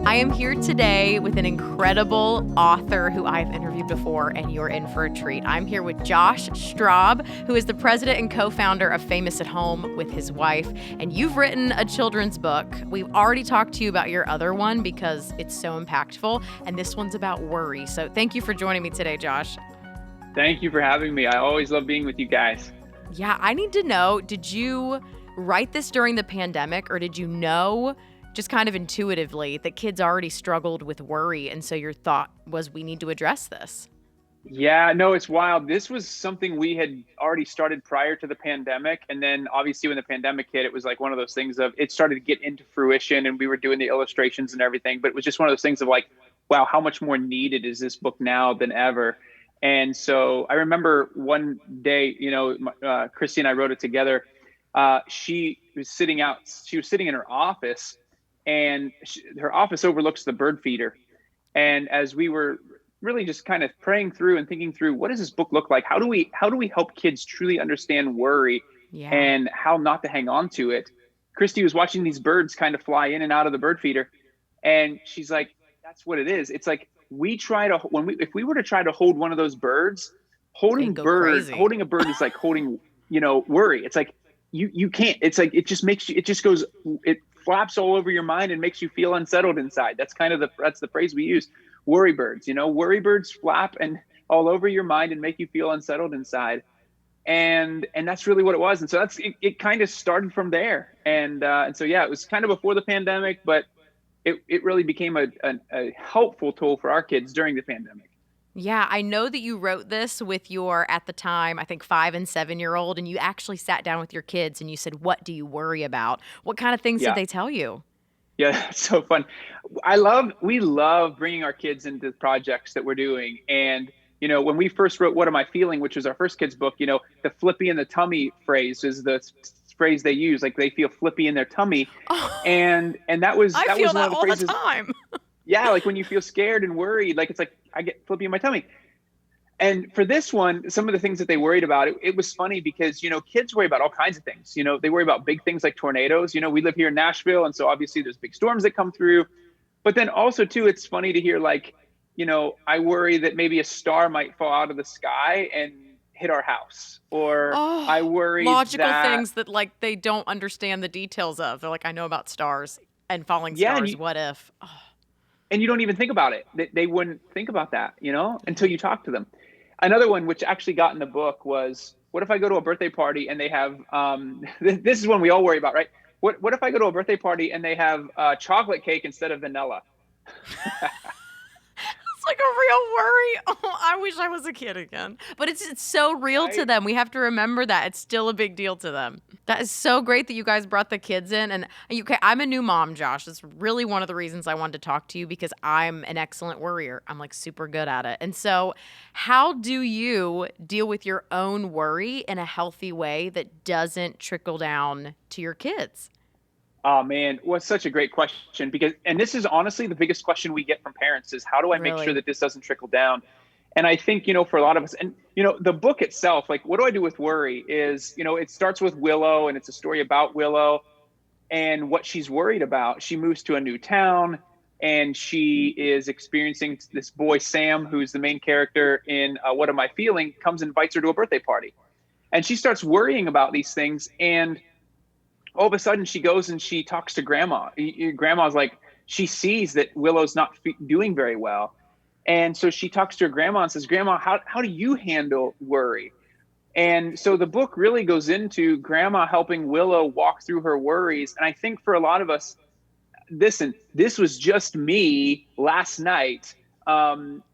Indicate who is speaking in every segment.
Speaker 1: I am here today with an incredible author who I've interviewed before, and you're in for a treat. I'm here with Josh Straub, who is the president and co-founder of Famous at Home with his wife, and you've written a children's book. We've already talked to you about your other one because it's so impactful, and this one's about worry. So thank you for joining me today, Josh.
Speaker 2: Thank you for having me. I always love being with you guys.
Speaker 1: Yeah, I need to know, did you write this during the pandemic, or did you know just kind of intuitively that kids already struggled with worry, and so your thought was we need to address this?
Speaker 2: Yeah, no, it's wild. This was something we had already started prior to the pandemic. And then obviously when the pandemic hit, it was like one of those things of it started to get into fruition and we were doing the illustrations and everything. But it was just one of those things of like, wow, how much more needed is this book now than ever? And so I remember one day, Christy and I wrote it together. She was sitting in her office, and her office overlooks the bird feeder. And as we were really just kind of praying through and thinking through, what does this book look like? How do we help kids truly understand worry and how not to hang on to it? Christy was watching these birds kind of fly in and out of the bird feeder. And she's like, that's what it is. It's like, if we were to try to hold one of those birds, holding a bird is like holding, worry. It's like, you can't, it's like, it flaps all over your mind and makes you feel unsettled inside. That's that's the phrase we use. Worry birds, worry birds flap and all over your mind and make you feel unsettled inside. And that's really what it was. And so it kind of started from there. And so, yeah, it was kind of before the pandemic, but it really became a helpful tool for our kids during the pandemic.
Speaker 1: Yeah, I know that you wrote this with your, at the time, I think 5 and 7-year-old, and you actually sat down with your kids and you said, what do you worry about? What kind of things did they tell you?
Speaker 2: Yeah, that's so fun. We love bringing our kids into projects that we're doing. And, when we first wrote What Am I Feeling, which was our first kids book, the flippy in the tummy phrase is the phrase they use, like they feel flippy in their tummy.
Speaker 1: Oh,
Speaker 2: and that was
Speaker 1: I
Speaker 2: that
Speaker 1: feel
Speaker 2: was one
Speaker 1: that
Speaker 2: of the
Speaker 1: all
Speaker 2: phrases.
Speaker 1: the time.
Speaker 2: Yeah, like when you feel scared and worried, like it's like I get flippy in my tummy. And for this one, some of the things that they worried about, it was funny because, kids worry about all kinds of things. They worry about big things like tornadoes. We live here in Nashville, and so obviously there's big storms that come through. But then also, too, it's funny to hear like, I worry that maybe a star might fall out of the sky and hit our house. Or I worry
Speaker 1: logical things that like they don't understand the details of. They're like, I know about stars and falling stars. What if? Oh.
Speaker 2: And you don't even think about it. They wouldn't think about that, until you talk to them. Another one, which actually got in the book, was what if I go to a birthday party and they have, this is one we all worry about, right? What if I go to a birthday party and they have chocolate cake instead of vanilla?
Speaker 1: It's like a real worry. Oh, I wish I was a kid again. But it's so real to them. We have to remember that. It's still a big deal to them. That is so great that you guys brought the kids in. And I'm a new mom, Josh. That's really one of the reasons I wanted to talk to you, because I'm an excellent worrier. I'm like super good at it. And so how do you deal with your own worry in a healthy way that doesn't trickle down to your kids?
Speaker 2: Oh man, well, it's such a great question and this is honestly the biggest question we get from parents is how do I make sure that this doesn't trickle down? And I think, for a lot of us, and, the book itself, like, what do I do with worry is, it starts with Willow, and it's a story about Willow and what she's worried about. She moves to a new town and she is experiencing this boy, Sam, who's the main character in What Am I Feeling, comes and invites her to a birthday party. And she starts worrying about these things. And all of a sudden she goes and she talks to grandma. Grandma's like, she sees that Willow's not doing very well. And so she talks to her grandma and says, Grandma, how do you handle worry? And so the book really goes into grandma helping Willow walk through her worries. And I think for a lot of us, this was just me last night.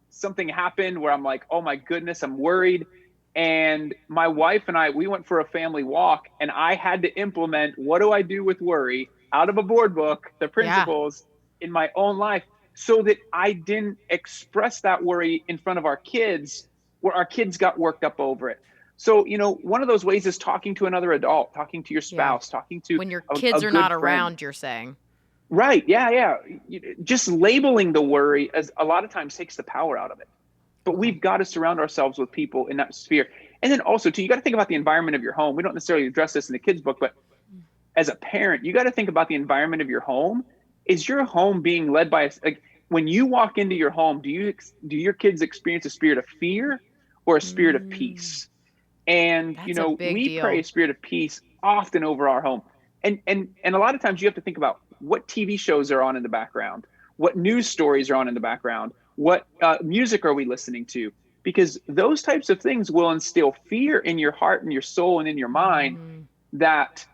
Speaker 2: Something happened where I'm like, oh my goodness, I'm worried. And my wife and I, we went for a family walk, and I had to implement what do I do with worry out of a board book, the principles in my own life, so that I didn't express that worry in front of our kids where our kids got worked up over it. So, one of those ways is talking to another adult, talking to your spouse, talking to
Speaker 1: when your kids are not around, you're saying.
Speaker 2: Right. Yeah. Just labeling the worry as a lot of times takes the power out of it. But we've got to surround ourselves with people in that sphere. And then also, too, you got to think about the environment of your home. We don't necessarily address this in the kids' book, but as a parent, you got to think about the environment of your home is your home being led by like when you walk into your home, do your kids experience a spirit of fear or a spirit of
Speaker 1: Mm,
Speaker 2: peace? And
Speaker 1: that's a big
Speaker 2: we pray a
Speaker 1: deal.
Speaker 2: spirit of peace often over our home. And a lot of times you have to think about what TV shows are on in the background, what news stories are on in the background, what music are we listening to, because those types of things will instill fear in your heart and your soul and in your mind.
Speaker 1: Mhm.
Speaker 2: That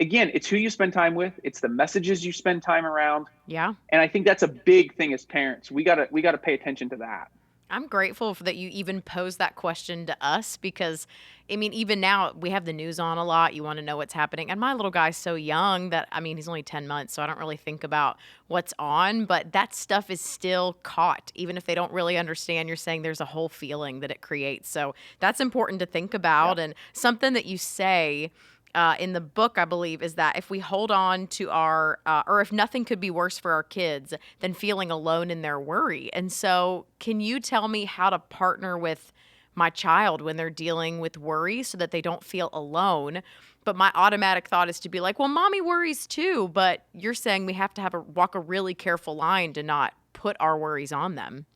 Speaker 2: again, it's who you spend time with, it's the messages you spend time around,
Speaker 1: Yeah.
Speaker 2: and I think that's a big thing as parents. We gotta pay attention to that.
Speaker 1: I'm grateful for that you even posed that question to us because, I mean, even now we have the news on a lot. You want to know what's happening. And my little guy's so young that, I mean, he's only 10 months, so I don't really think about what's on, but that stuff is still caught. Even if they don't really understand, you're saying there's a whole feeling that it creates. So that's important to think
Speaker 2: Yeah.
Speaker 1: about. And something that you say in the book, I believe, is that if we hold on to or if nothing could be worse for our kids than feeling alone in their worry. And so, can you tell me how to partner with my child when they're dealing with worry so that they don't feel alone? But my automatic thought is to be like, well, mommy worries too. But you're saying we have to walk a really careful line to not put our worries on them.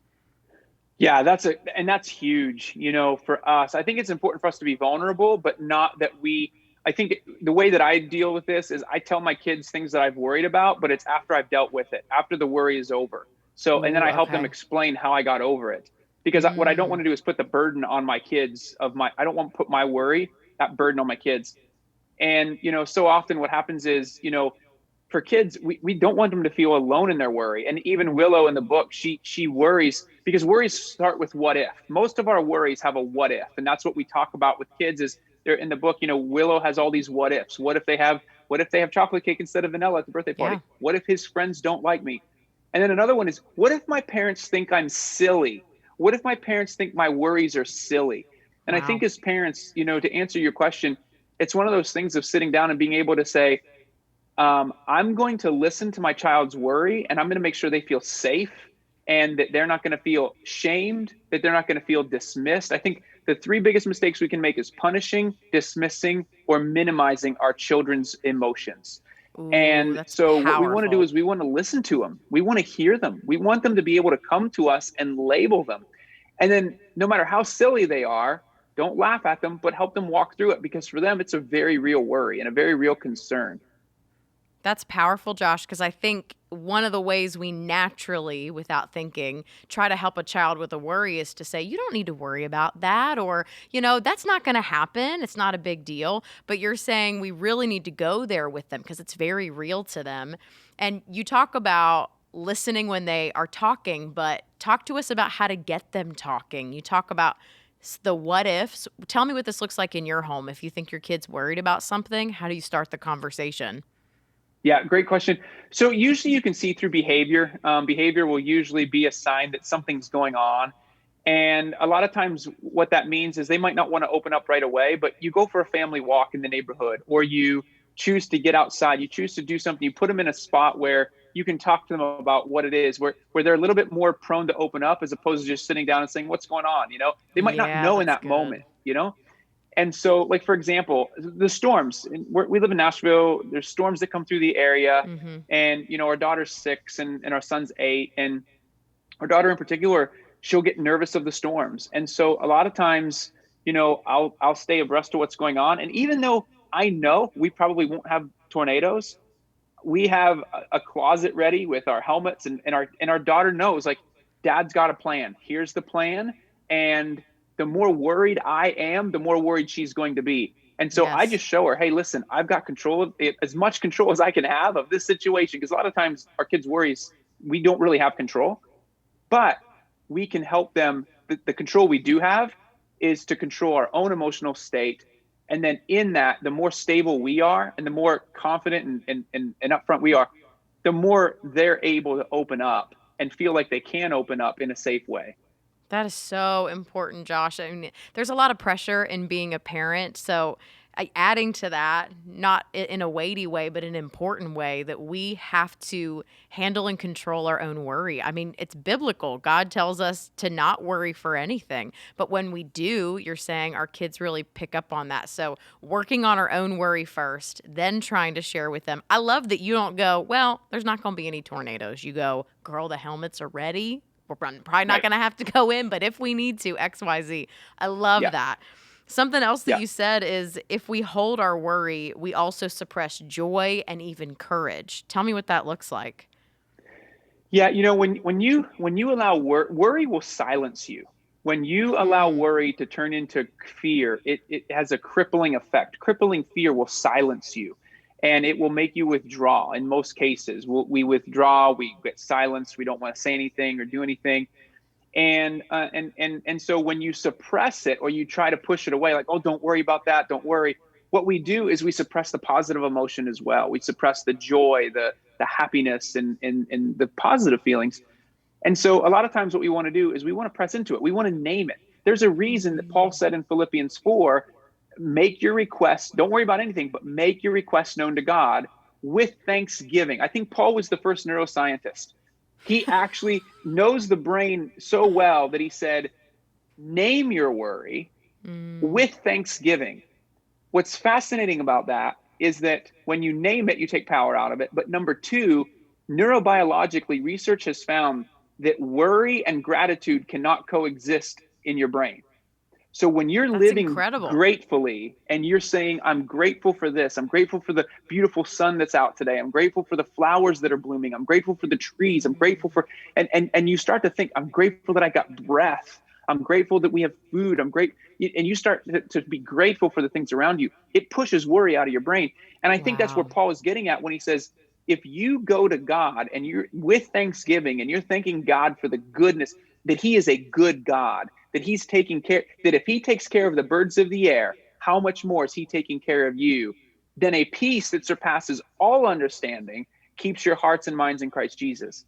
Speaker 2: Yeah, that's huge, for us. I think it's important for us to be vulnerable, but not that I think the way that I deal with this is I tell my kids things that I've worried about, but it's after I've dealt with it, after the worry is over. So, and then
Speaker 1: Ooh,
Speaker 2: I help them
Speaker 1: okay.
Speaker 2: explain how I got over it. Because what I don't want
Speaker 1: Mm,
Speaker 2: to do is put the burden on my kids I don't want to put my worry, that burden on my kids. And, so often what happens is, for kids, we don't want them to feel alone in their worry. And even Willow in the book, she worries because worries start with what if. Most of our worries have a what if, and that's what we talk about with kids. Is they're in the book. Willow has all these what ifs. What if they have chocolate cake instead of vanilla at the birthday
Speaker 1: yeah.
Speaker 2: party? What if his friends don't like me? And then another one is, what if my parents think I'm silly? What if my parents think my worries are silly? And I think
Speaker 1: Wow.
Speaker 2: as parents, to answer your question, it's one of those things of sitting down and being able to say, I'm going to listen to my child's worry and I'm going to make sure they feel safe and that they're not going to feel shamed, that they're not going to feel dismissed. I think the three biggest mistakes we can make is punishing, dismissing, or minimizing our children's emotions.
Speaker 1: Ooh,
Speaker 2: And
Speaker 1: that's
Speaker 2: so what we want to do
Speaker 1: powerful.
Speaker 2: is we want to listen to them. We want to hear them. We want them to be able to come to us and label them. And then no matter how silly they are, don't laugh at them, but help them walk through it because for them, it's a very real worry and a very real concern.
Speaker 1: That's powerful, Josh, because I think one of the ways we naturally, without thinking, try to help a child with a worry is to say, you don't need to worry about that, or, that's not going to happen. It's not a big deal. But you're saying we really need to go there with them because it's very real to them. And you talk about listening when they are talking, but talk to us about how to get them talking. You talk about the what ifs. Tell me what this looks like in your home. If you think your kid's worried about something, how do you start the conversation?
Speaker 2: Yeah, great question. So usually you can see through behavior. Behavior will usually be a sign that something's going on. And a lot of times, what that means is they might not want to open up right away, but you go for a family walk in the neighborhood, or you choose to get outside, you choose to do something, you put them in a spot where you can talk to them about what it is, where they're a little bit more prone to open up as opposed to just sitting down and saying, "What's going on?" They might not
Speaker 1: Yeah,
Speaker 2: know in
Speaker 1: that's
Speaker 2: that moment,
Speaker 1: good.
Speaker 2: and so, like for example, the storms. We live in Nashville. There's storms that come through the area,
Speaker 1: Mhm.
Speaker 2: and our daughter's 6 and our son's 8, and our daughter in particular, she'll get nervous of the storms. And so, a lot of times, I'll stay abreast of what's going on. And even though I know we probably won't have tornadoes, we have a closet ready with our helmets, and our daughter knows, like, Dad's got a plan. Here's the plan. And the more worried I am, the more worried she's going to be. And so I
Speaker 1: Yes.
Speaker 2: just show her, hey, listen, I've got control of it, as much control as I can have of this situation. Because a lot of times our kids' worries, we don't really have control, but we can help them. The control we do have is to control our own emotional state. And then in that, the more stable we are and the more confident and upfront we are, the more they're able to open up and feel like they can open up in a safe way.
Speaker 1: That is so important, Josh. I mean, there's a lot of pressure in being a parent. So adding to that, not in a weighty way, but an important way, that we have to handle and control our own worry. I mean, it's biblical. God tells us to not worry for anything. But when we do, you're saying our kids really pick up on that. So working on our own worry first, then trying to share with them. I love that you don't go, well, there's not going to be any tornadoes. You go, girl, the helmets are ready. We're probably not
Speaker 2: Right.
Speaker 1: going to have to go in, but if we need to, XYZ. I love
Speaker 2: Yeah.
Speaker 1: that. Something else that
Speaker 2: Yeah.
Speaker 1: you said is if we hold our worry, we also suppress joy and even courage. Tell me what that looks like.
Speaker 2: Yeah, when you allow worry will silence you. When you allow
Speaker 1: Mm,
Speaker 2: worry to turn into fear, it has a crippling effect. Crippling fear will silence you, and it will make you withdraw. In most cases, we withdraw, we get silenced, we don't want to say anything or do anything. And so when you suppress it or you try to push it away, like, oh, don't worry about that, don't worry. What we do is we suppress the positive emotion as well. We suppress the joy, the happiness, and the positive feelings. And so a lot of times what we want to do is we want to press into it. We want to name it. There's a reason that Paul
Speaker 1: mm,
Speaker 2: said in Philippians 4, make your requests, don't worry about anything, but make your requests known to God with thanksgiving. I think Paul was the first neuroscientist. He actually knows the brain so well that he said, name your worry
Speaker 1: mm.
Speaker 2: with thanksgiving. What's fascinating about that is that when you name it, you take power out of it. But number two, neurobiologically, research has found that worry and gratitude cannot coexist in your brain. So when you're
Speaker 1: That's
Speaker 2: living
Speaker 1: incredible.
Speaker 2: gratefully and you're saying, I'm grateful for this, I'm grateful for the beautiful sun that's out today, I'm grateful for the flowers that are blooming, I'm grateful for the trees, I'm grateful
Speaker 1: Mm,
Speaker 2: for, and you start to think, I'm grateful that I got breath. I'm grateful that we have food. I'm great. And you start to be grateful for the things around you. It pushes worry out of your brain. And I think that's where
Speaker 1: wow.
Speaker 2: Paul is getting at when he says, if you go to God and you're with thanksgiving and you're thanking God for the goodness, that he is a good God, that he's taking care, that if he takes care of the birds of the air, how much more is he taking care of you? Then a peace that surpasses all understanding keeps your hearts and minds in Christ Jesus.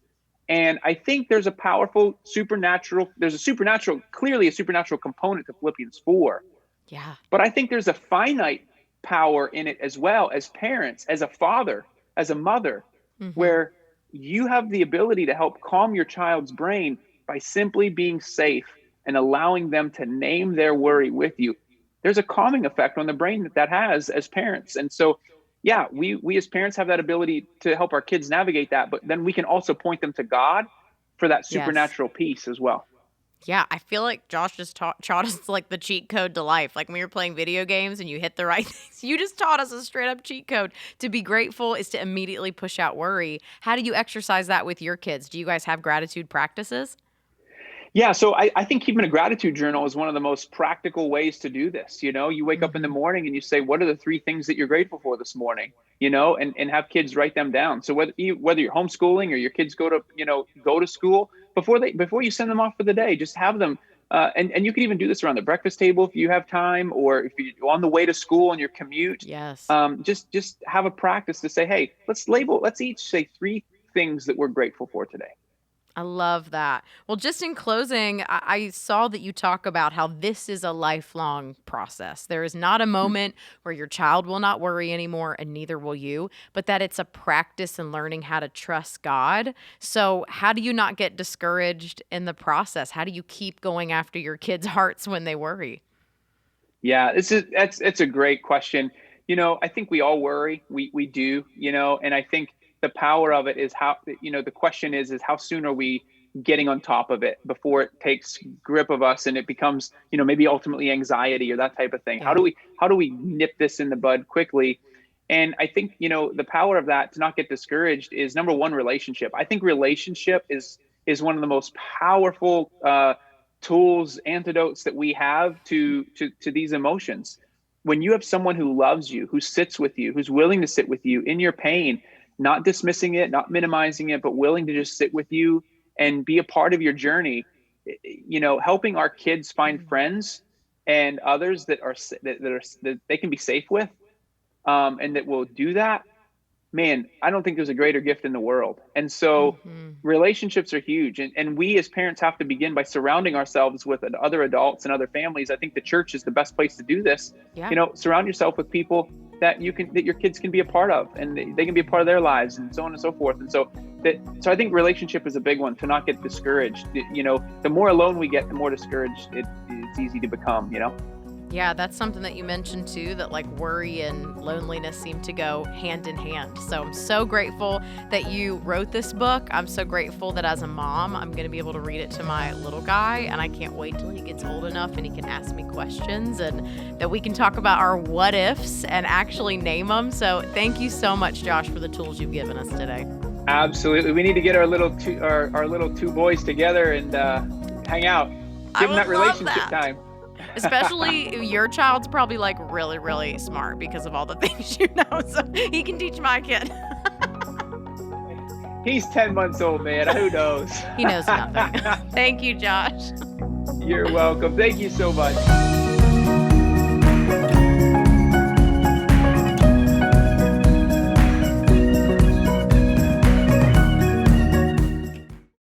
Speaker 2: And I think there's a powerful supernatural, there's a supernatural, clearly a supernatural component to Philippians 4.
Speaker 1: Yeah.
Speaker 2: But I think there's a finite power in it as well, as parents, as a father, as a mother,
Speaker 1: Hmm.
Speaker 2: where you have the ability to help calm your child's brain by simply being safe and allowing them to name their worry with you. There's a calming effect on the brain that has as parents. And so, yeah, we as parents have that ability to help our kids navigate that, but then we can also point them to God for that
Speaker 1: Yes.
Speaker 2: supernatural peace as well.
Speaker 1: Yeah, I feel like Josh just taught us like the cheat code to life. Like when we were playing video games and you hit the right things, you just taught us a straight up cheat code. To be grateful is to immediately push out worry. How do you exercise that with your kids? Do you guys have gratitude practices?
Speaker 2: Yeah, so I think keeping a gratitude journal is one of the most practical ways to do this. You wake up in the
Speaker 1: Hmm.
Speaker 2: morning and you say, what are the three things that you're grateful for this morning? And have kids write them down. So whether you're homeschooling or your kids go to school, before you send them off for the day, just have them. And you can even do this around the breakfast table if you have time, or if you're on the way to school on your commute.
Speaker 1: Yes.
Speaker 2: Just have a practice to say, hey, let's each say three things that we're grateful for today.
Speaker 1: I love that. Well, just in closing, I saw that you talk about how this is a lifelong process. There is not a
Speaker 2: Mhm.
Speaker 1: moment where your child will not worry anymore, and neither will you, but that it's a practice in learning how to trust God. So, how do you not get discouraged in the process? How do you keep going after your kids' hearts when they worry?
Speaker 2: Yeah, it's a great question. I think we all worry. We do, and I think the power of it is the question is how soon are we getting on top of it before it takes grip of us and it becomes, maybe ultimately anxiety or that type of thing. How
Speaker 1: Yeah.
Speaker 2: do we nip this in the bud quickly? And I think, the power of that to not get discouraged is number one, relationship. I think relationship is one of the most powerful tools, antidotes that we have to these emotions. When you have someone who loves you, who sits with you, who's willing to sit with you in your pain, not dismissing it, not minimizing it, but willing to just sit with you and be a part of your journey, helping our kids find
Speaker 1: Mm.
Speaker 2: friends and others that they can be safe with, and that will do that. man, I don't think there's a greater gift in the world. And so relationships are huge. And we as parents have to begin by surrounding ourselves with other adults and other families. I think the church is the best place to do this.
Speaker 1: Yeah.
Speaker 2: Surround yourself with people that your kids can be a part of, and they can be a part of their lives, and so on and so forth. And so I think relationship is a big one, to not get discouraged. The more alone we get, the more discouraged it's easy to become,
Speaker 1: Yeah, that's something that you mentioned too, that like worry and loneliness seem to go hand in hand. So I'm so grateful that you wrote this book. I'm so grateful that as a mom, I'm going to be able to read it to my little guy, and I can't wait till he gets old enough and he can ask me questions, and that we can talk about our what ifs and actually name them. So thank you so much, Josh, for the tools you've given us today.
Speaker 2: Absolutely. We need to get our little two boys together and hang out. Give them that relationship time.
Speaker 1: Especially your child's probably like really, really smart because of all the things you know. So he can teach my kid.
Speaker 2: He's 10 months old, man. Who knows?
Speaker 1: He knows nothing. Thank you, Josh.
Speaker 2: You're welcome. Thank you so much.